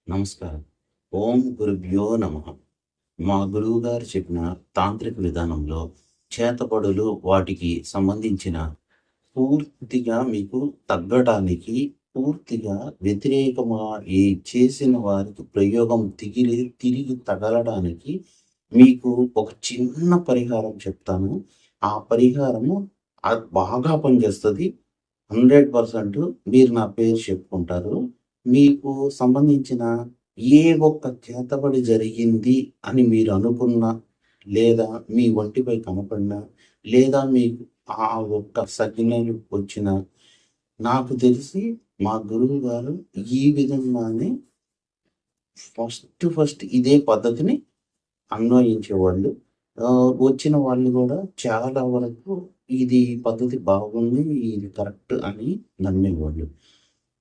నమస్కారం. ఓం గురుభ్యో నమః. మా గురువుగారు చెప్పిన తాంత్రిక విధానంలో చేతబడులు వాటికి సంబంధించిన పూర్తిగా మీకు తగ్గడానికి, పూర్తిగా వ్యతిరేకమా ఈ చేసిన వారికి ప్రయోగం తిరిగి తగలడానికి మీకు ఒక చిన్న పరిహారం చెప్తాను. ఆ పరిహారము బాగా పనిచేస్తది. 100% మీరు నా పేరు చెప్పుకుంటారు. మీకు సంబంధించిన ఏ ఒక్క చేతబడి జరిగింది అని మీరు అనుకున్నా, లేదా మీ ఒంటిపై కనపడినా, లేదా మీకు ఆ ఒక్క సంజ్ఞలు వచ్చినా, నాకు తెలిసి మా గురువుగారు ఈ విధంగానే ఫస్ట్ ఇదే పద్ధతిని అన్వయించేవాళ్ళు. వచ్చిన వాళ్ళు గూడా చాలా వరకు ఇది పద్ధతి బాగుంది, ఇది కరెక్ట్ అని నమ్మేవాళ్ళు.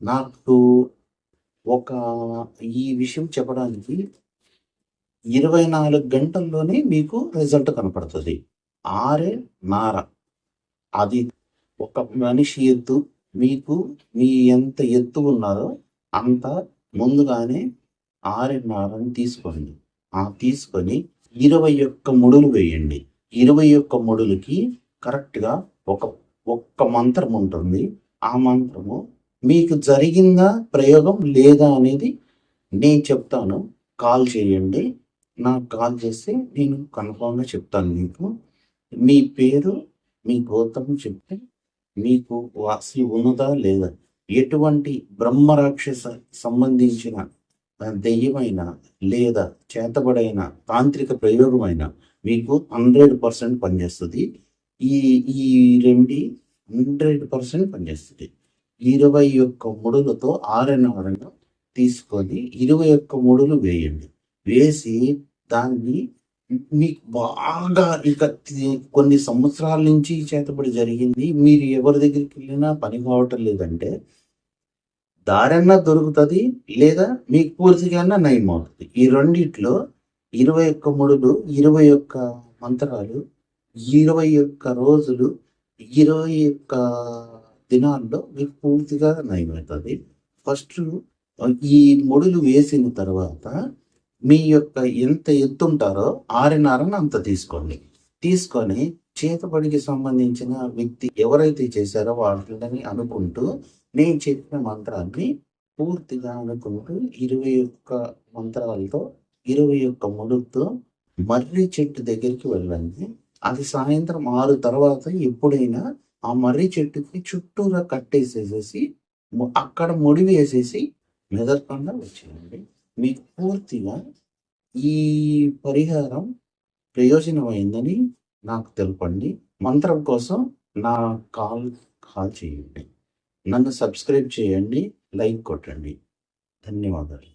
నాకు ఒక ఈ విషయం చెప్పడానికి 24 గంటల్లోనే మీకు రిజల్ట్ కనపడతది. ఆరే నార. అది ఒక మనిషి ఎత్తు మీకు మీ ఎంత ఎత్తు ఉన్నారో అంత ముందుగానే ఆరెన్నారని తీసుకోండి. తీసుకొని 21 ముడులు వేయండి. 21 ముడులకి కరెక్ట్‌గా ఒక్క మంత్రం ఉంటుంది. ఆ మంత్రము మీకు జరిగిందా ప్రయోగం లేదా అనేది నేను చెప్తాను. కాల్ చేయండి. నాకు కాల్ చేస్తే నేను కన్ఫర్మ్‌గా చెప్తాను మీకు. మీ పేరు, మీ గోత్రం చెప్తే మీకు అసలు ఉన్నదా లేదా? ఎటువంటి బ్రహ్మ రాక్షస సంబంధించిన దెయ్యమైన లేదా చేతబడైన తాంత్రిక ప్రయోగమైన మీకు 100% పనిచేస్తది. ఈ ఈ రెమెడీ 100% పనిచేస్తది. 21 ముడులతో ఆరెనారను తీసుకొని 21 ముడులు వేయండి. వేసి దాన్ని మీకు బాగా కొన్ని సంవత్సరాల నుంచి చేతబడి జరిగింది. మీరు ఎవరి దగ్గరికి వెళ్ళినా పని కావటం లేదంటే దారన్నా దొరుకుతది. లేదా మీకు పూర్తిగానా నయమవుతది. ఈ రెండిట్లో 21 ముడులు, 21 మంత్రాలు, 21 రోజులు, 21 దినాల్లో మీకు పూర్తిగా నయమవుతది. ఫస్ట్ ఈ ముడులు వేసిన తర్వాత మీ యొక్క ఎంత ఎత్తుంటారో ఆరినారని అంత తీసుకోండి. తీసుకొని చేతబడికి సంబంధించిన వ్యక్తి ఎవరైతే చేశారో వాళ్ళని అనుకుంటూ నేను చెప్పిన మంత్రాన్ని పూర్తిగా అనుకుంటూ 21 మంత్రాలతో 21 ముడులతో మర్రి చెట్టు దగ్గరికి వెళ్ళండి. అది సాయంత్రం 6 తర్వాత ఎప్పుడైనా ఆ మర్రి చెట్టుకి చుట్టూరా కట్టేసేసేసి అక్కడ ముడి వేసేసి మెదలకుండా వచ్చేయండి. మీకు పూర్తిగా ఈ పరిహారం ప్రయోజనమైందని నాకు తెలపండి. మంత్రం కోసం నా కాల్ చేయండి. నన్ను సబ్స్క్రైబ్ చేయండి. లైక్ కొట్టండి. ధన్యవాదాలు.